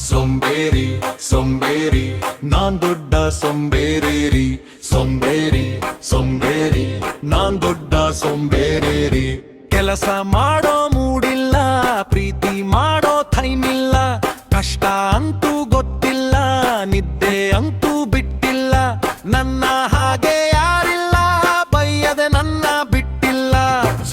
ಸೊಂಬೇರಿ ಸೊಂಬೇರಿ ನಾನ್ ದೊಡ್ಡ ಸೊಂಬೇರೇರಿ ಸೊಂಬೇರಿ ಸೊಂಬೇರಿ ನಾನ್ ದೊಡ್ಡ ಸೊಂಬೇರೇರಿ ಕೆಲಸ ಮಾಡೋ ಮೂಡಿಲ್ಲ ಪ್ರೀತಿ ಮಾಡೋ ಥೈಮಿಲ್ಲ ಕಷ್ಟ ಅಂತೂ ಗೊತ್ತಿಲ್ಲ ನಿದ್ದೆ ಅಂತೂ ಬಿಟ್ಟಿಲ್ಲ ನನ್ನ ಹಾಗೆ ಯಾರಿಲ್ಲ ಬೈಯದೆ ನನ್ನ ಬಿಟ್ಟಿಲ್ಲ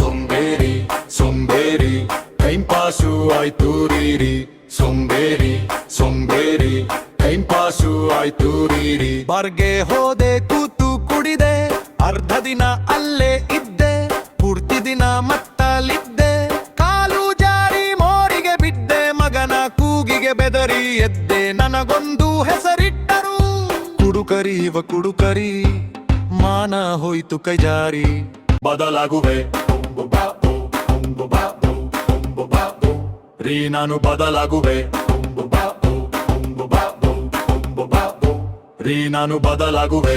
ಸೊಂಬೇರಿ ಸೊಂಬೇರಿ ಟೈಮ್ ಪಾಸು ಆಯ್ತು ರೀರಿ ಸೊಂಬೇರಿ ಸೊಂಬೇರಿ ಟೈಮ್ ಪಾಸು ಆಯ್ತು ರೀರಿ ಬಾರ್ಗೆ ಹೋದೆ ಕೂತು ಕುಡಿದೆ ಅರ್ಧ ದಿನ ಅಲ್ಲೇ ಇದ್ದೆ ಪೂರ್ತಿ ದಿನ ಮತ್ತಲಿದ್ದೆ ಕಾಲು ಜಾರಿ ಮೋರಿಗೆ ಬಿದ್ದೆ ಮಗನ ಕೂಗಿಗೆ ಬೆದರಿ ಎದ್ದೆ ನನಗೊಂದು ಹೆಸರಿಟ್ಟರು ಕುಡುಕರಿ ಇವ ಕುಡುಕರಿ ಮಾನ ಹೋಯ್ತು ಕೈಜಾರಿ ಬದಲಾಗುವೆ ರೀ ನಾನು ಬದಲಾಗುವೆ ರೀ ನಾನು ಬದಲಾಗುವೆ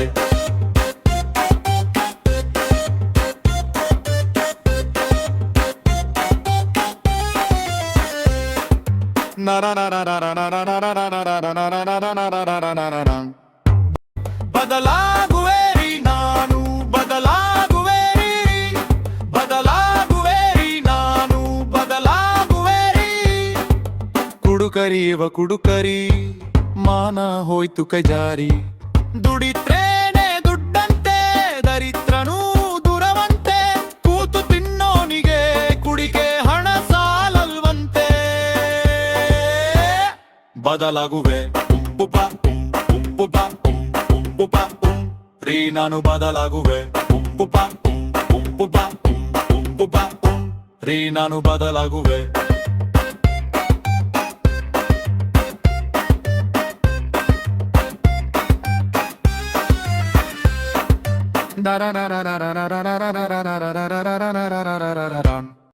ಬದಲಾಗುವೆ ರೀ ನಾನು ಬದಲಾಗುವೆ ರೀ ಬದಲಾಗುವೆ ರೀ ನಾನು ಬದಲಾಗುವೆ ರೀ ಕುಡುಕರಿ ಇವ ಕುಡುಕರಿ ಮಾನ ಹೋಯ್ತು ಕೈಜಾರಿ ದುಡಿತ್ರೇನೆ ದುಡ್ಡಂತೆ ದರಿದ್ರನೂ ದುರವಂತೆ ಕೂತು ತಿನ್ನೋನಿಗೆ ಕುಡಿಕೆ ಹಣ ಸಾಲಲ್ವಂತೆ ಬದಲಾಗುವೆ ರೀ ನಾನು ಬದಲಾಗುವೆ ರೀ ನಾನು ಬದಲಾಗುವೆ da da da da da da da da da da da da da da da da